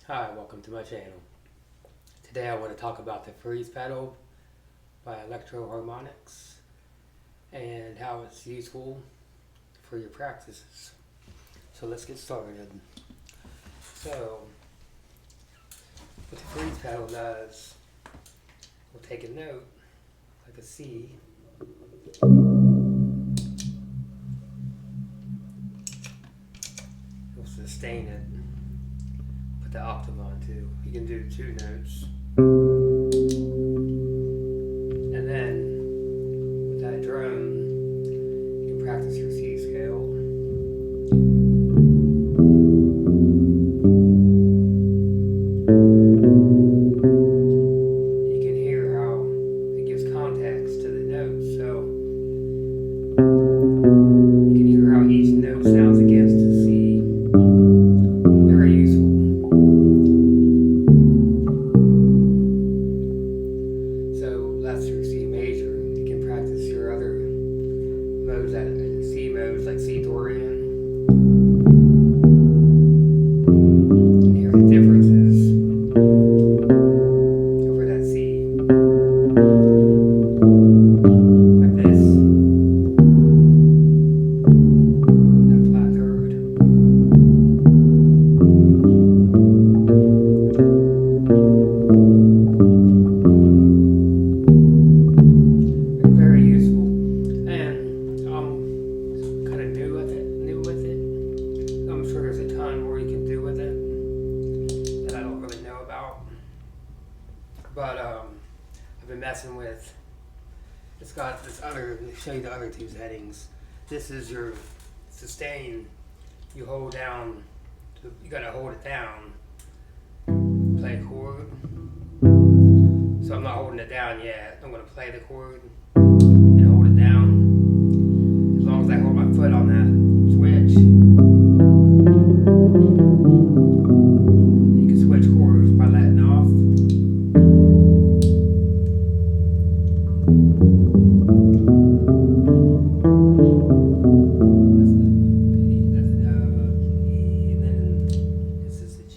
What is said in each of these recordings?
Hi, welcome to my channel. Today I want to talk about the Freeze pedal by Electro Harmonix and how it's useful for your practices. So let's get started. So, what the Freeze pedal does, we'll take a note, like a C, we'll sustain it, put the octave on too. You can do two notes. And then with that drum, you can practice your C scale. You can hear how it gives context to the notes, so you can hear how each note sounds against the C. Very useful. So that's your C major. You can practice your other modes, C modes like C Dorian. And hear the differences over that C. Like this. That flat third. Very useful, and I'm kind of new with it. I'm sure there's a ton more you can do with it that I don't really know about. But I've been messing with. It's got this other. Let me show you the other two settings. This is your sustain. You hold down. You gotta hold it down. Play a chord. So I'm not holding it down yet. I'm gonna play the chord and hold it down. As long as I hold my foot on that switch, you can switch chords by letting off. That's the E, and then this is the G.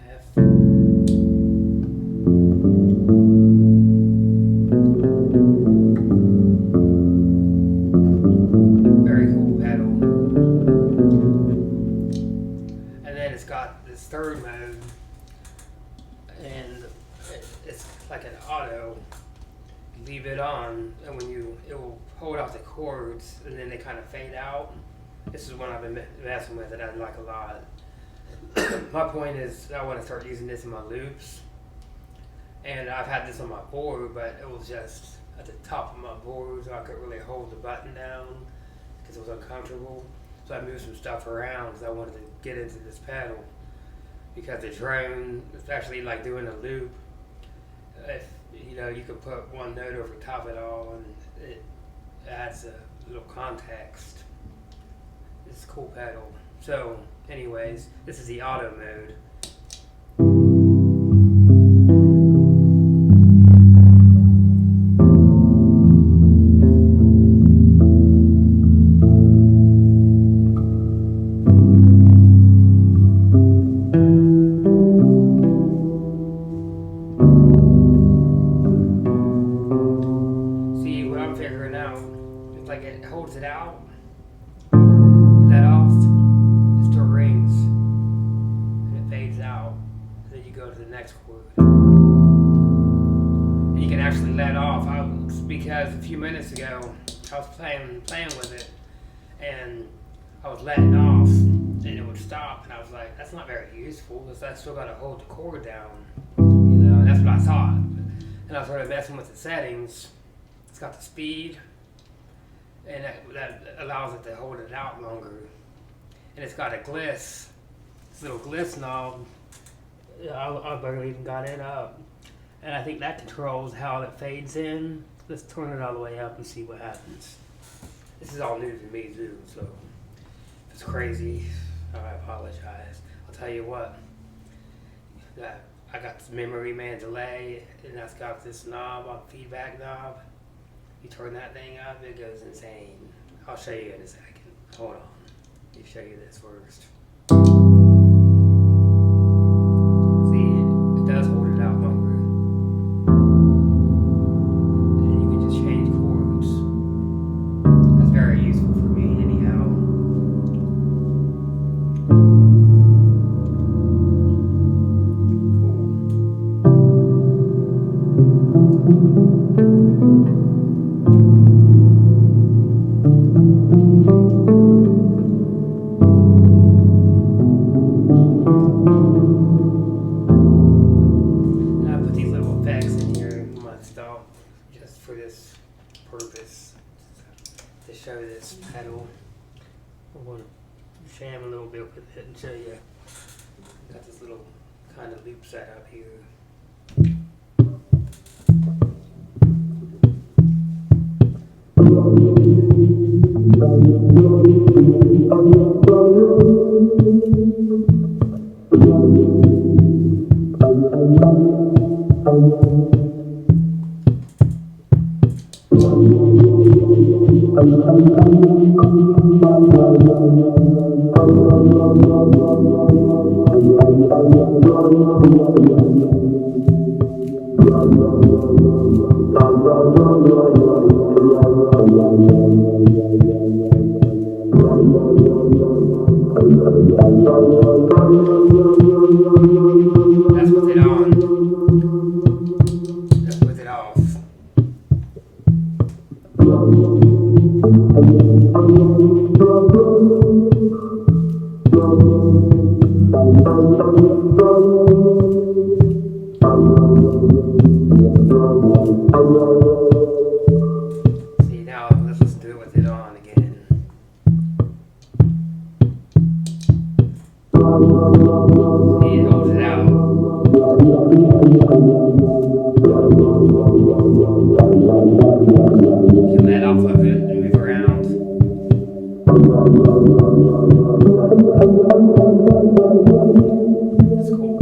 F. Very cool pedal. And then it's got this third mode, and it's like an auto. You leave it on, and it will hold out the chords, and then they kind of fade out. This is one I've been messing with that I like a lot. My point is, I want to start using this in my loops, and I've had this on my board, but it was just at the top of my board, so I couldn't really hold the button down because it was uncomfortable. So I moved some stuff around because I wanted to get into this pedal, because the drone, especially like doing a loop, if you could put one note over top of it all, and it adds a little context. It's a cool pedal. So anyways, this is the auto mode. See, what I'm figuring out, it's like it holds it out, let off, it still rings, and it fades out, and then you go to the next chord. And you can actually let off, because a few minutes ago, I was playing with it, and I was letting off, and it would stop, and I was like, that's not very useful, because I still gotta hold the chord down, and that's what I thought. And I started messing with the settings. It's got the speed, and that allows it to hold it out longer. And it's got a gliss, this little gliss knob. I barely even got it up. And I think that controls how it fades in. Let's turn it all the way up and see what happens. This is all new to me too, so if it's crazy, I apologize. I'll tell you what, that I got this memory man delay, and that's got this knob on feedback knob. You turn that thing up, it goes insane. I'll show you in a second. Hold on. Let me show you this first. See, it does hold it out longer. And you can just change chords. That's very useful for me anyhow. For this purpose, to show this pedal. I'm going to sham a little bit with it and show you. Got this little kind of loop set up here. That's with it on. That's with it off. See, now let's listen to it with it on again. See, it holds it out. You can let off of it and move around. It's cool.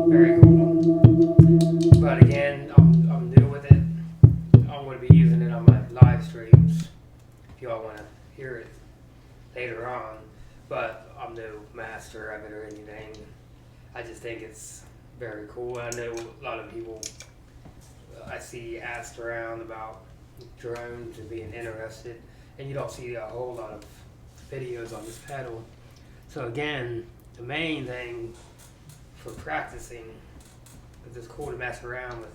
Very cool. But again, I'm new with it. I'm going to be using it on my live streams if y'all want to hear it later on. But I'm no master of it or anything. I just think it's very cool. I know a lot of people I see asked around about drones and being interested, and you don't see a whole lot of videos on this pedal. So again, the main thing for practicing, it's just cool to mess around with,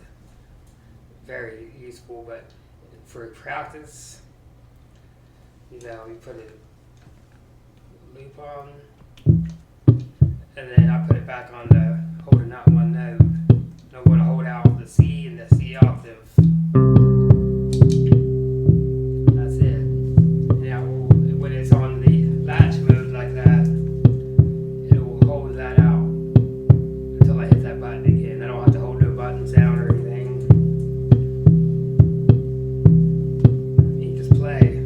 very useful, but for practice, you put a loop on, and then I put it back on the holding out one note. I'm going to hold out the C and the C octave. That's it. Now, when it's on the latch mode like that, it will hold that out until I hit that button again. I don't have to hold no buttons down or anything. You just play.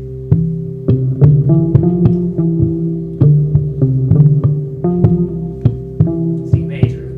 C major.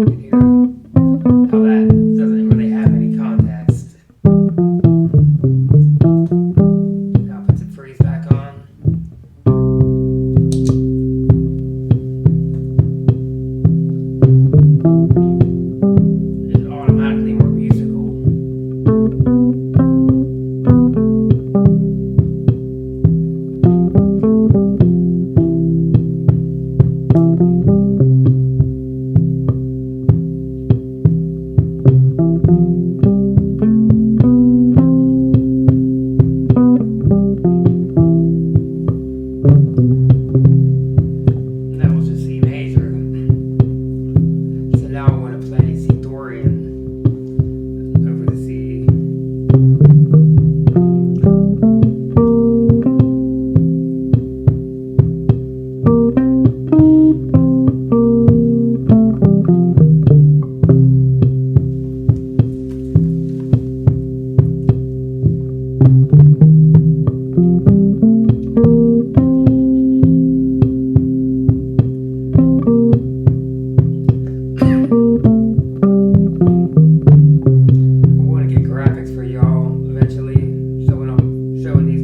can hear how that doesn't really have any context. Now put the freeze back on. It's automatically more musical. That was just C major. So now I want to play C Dorian over the C.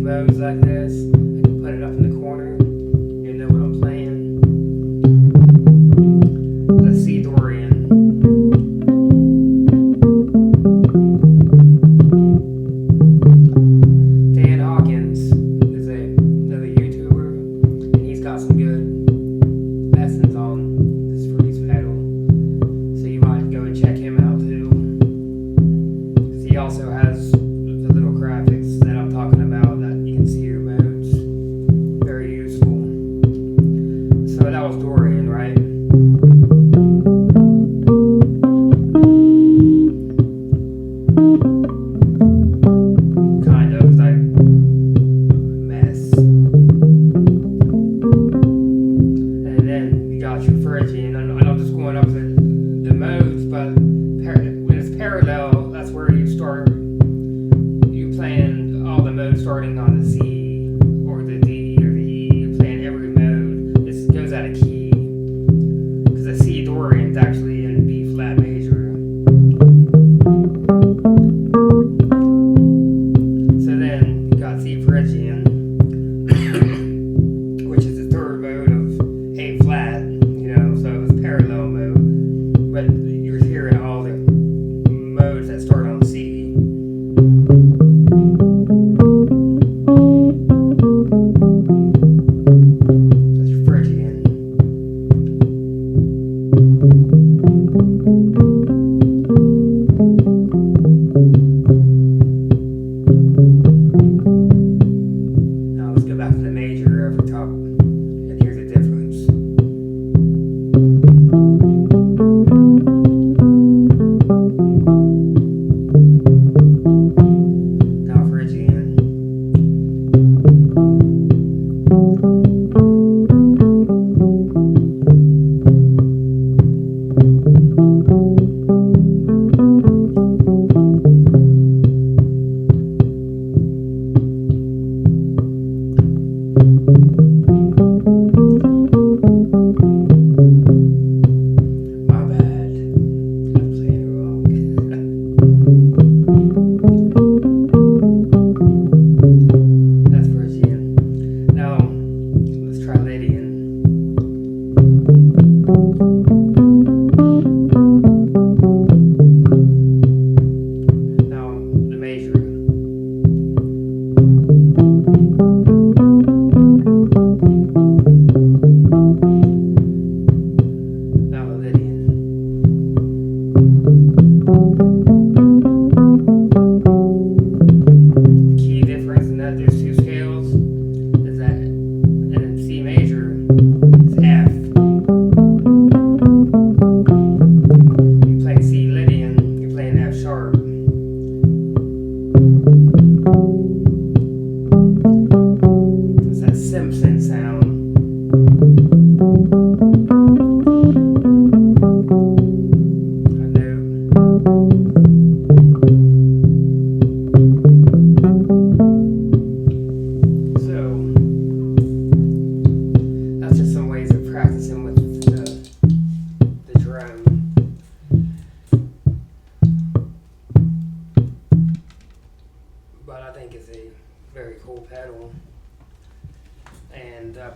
Modes like this, I can put it up in the corner. You know what I'm playing. The C Dorian. Dan Hawkins is another YouTuber, and he's got some good lessons on this freeze pedal. So you might go and check him out too. Because he also has the little graphics that I'm talking about that you can see your modes. Very useful. So that was Dorian, right? Kind of, like mess. And then you got your Phrygian, and I'm just going up the modes, but when it's parallel, that's where you start. You playing all the modes starting on the C or the D or the E. You're playing every mode. This goes out of key because the C Dorian's actually in B flat major. So then you got C Phrygian, which is the third mode of A flat. You know, so it was parallel mode, but you're hearing all the modes that start on C.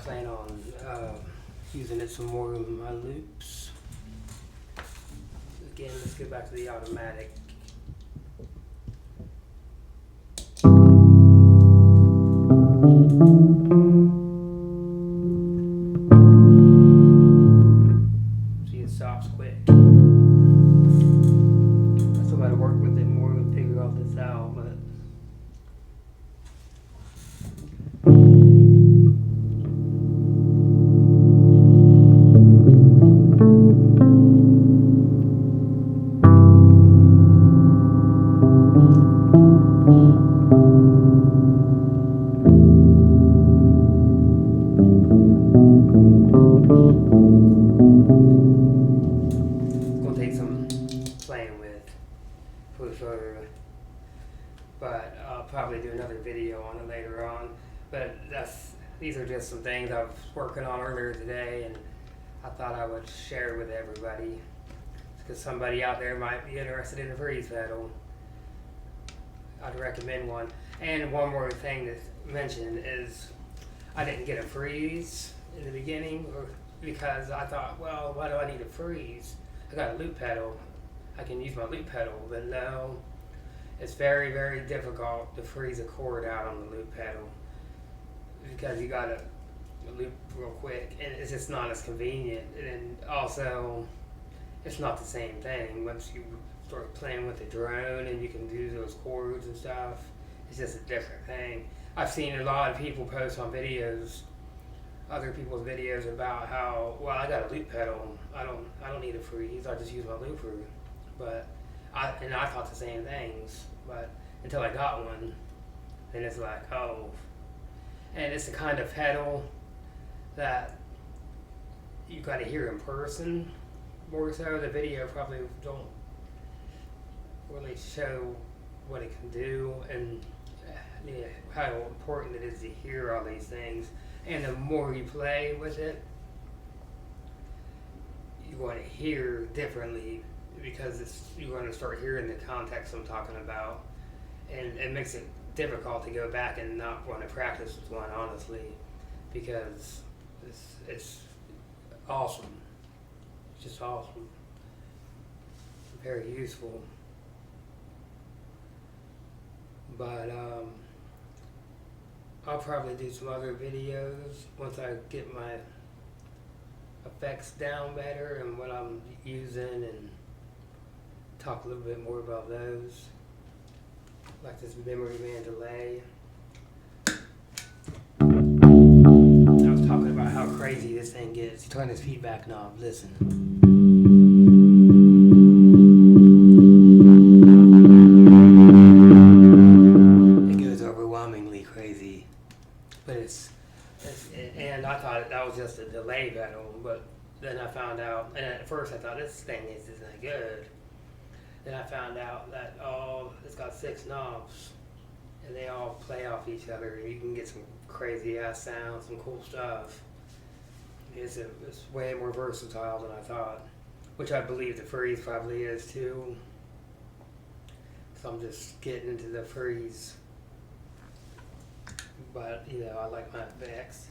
plan on using it some more in my loops. Again, let's get back to the automatic. See, it stops quick. I still got to work with it more and figure all this out, but I'll probably do another video on it later on. But these are just some things I was working on earlier today, and I thought I would share with everybody, because somebody out there might be interested in a freeze pedal. I'd recommend one. And one more thing to mention is I didn't get a freeze in the beginning because I thought, well, why do I need a freeze? I got a loop pedal. I can use my loop pedal, but no. It's very, very difficult to freeze a chord out on the loop pedal because you gotta loop real quick, and it's just not as convenient. And also, it's not the same thing. Once you start playing with the drone and you can do those chords and stuff, it's just a different thing. I've seen a lot of people post on videos, other people's videos, about how, well, I got a loop pedal. I don't need a freeze. I just use my looper. But I thought the same things, but until I got one, then it's like, oh. And it's the kind of pedal that you got to hear in person more so. The video probably don't really show what it can do and how important it is to hear all these things. And the more you play with it, you're going to hear differently, because you're going to start hearing the context I'm talking about, and it makes it difficult to go back and not want to practice with one, honestly, because it's awesome. It's just awesome. Very useful. But I'll probably do some other videos once I get my effects down better and what I'm using, and talk a little bit more about those, like this memory man delay. I was talking about how crazy this thing gets. You turn this feedback knob, listen. It goes overwhelmingly crazy, but and I thought that was just a delay pedal, but then I found out, and at first I thought this thing isn't good. Then I found out that it's got 6 knobs, and they all play off each other. You can get some crazy ass sounds, some cool stuff. It's way more versatile than I thought, which I believe the freeze probably is too. So I'm just getting into the freeze, but I like my effects,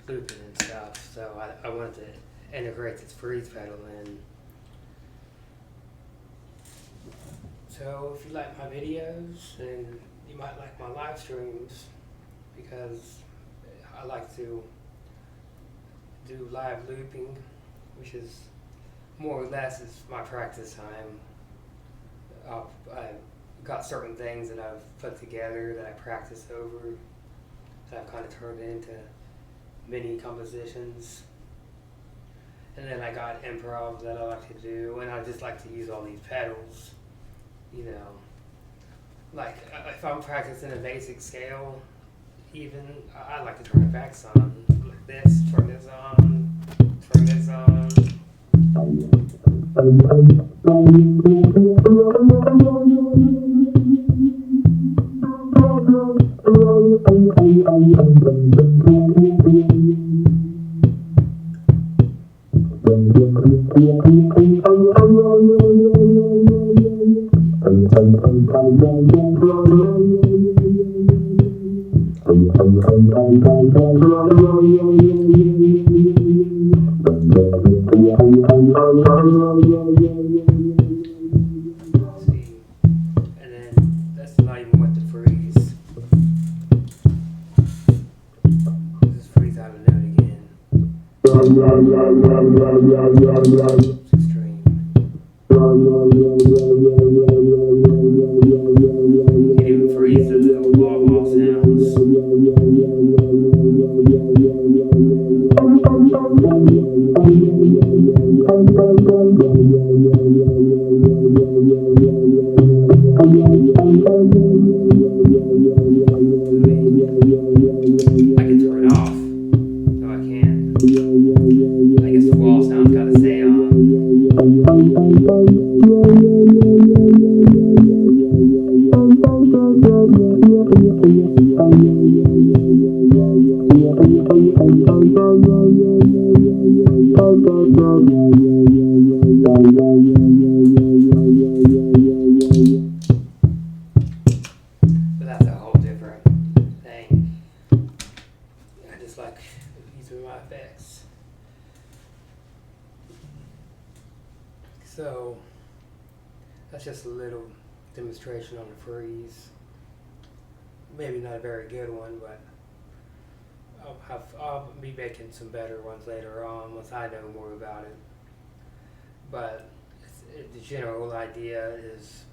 looping and stuff. So I wanted to integrate this freeze pedal in. So if you like my videos, and you might like my live streams, because I like to do live looping, which is more or less is my practice time. I've got certain things that I've put together that I practice over, that I've kind of turned into mini compositions. And then I got improv that I like to do, and I just like to use all these pedals. Like if I'm practicing a basic scale, even I like to turn effects on, like this, turn this on, turn this on. See, and then that's not even what the freeze. Just freeze out a note again. It's extreme. You can even freeze the little wah-wah sounds. I can turn it off. No, I can't. I guess the wall sound gotta stay on. But that's a whole different thing. I just like using my effects. So that's just a little demonstration on the freeze. Maybe not a very good one, but I'll be making some better ones later on once I know more about it. But the general idea is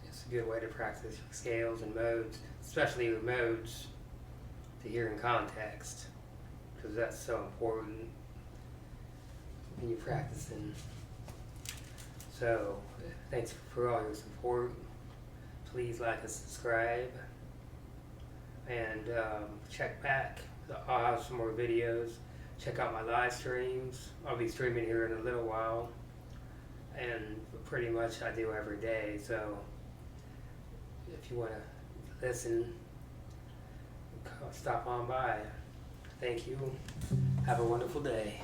it's a good way to practice scales and modes, especially the modes, to hear in context, because that's so important when you're practicing. So thanks for all your support. Please like and subscribe, and check back. I'll have some more videos. Check out my live streams. I'll be streaming here in a little while, and pretty much I do every day. So if you want to listen, stop on by. Thank you. Have a wonderful day.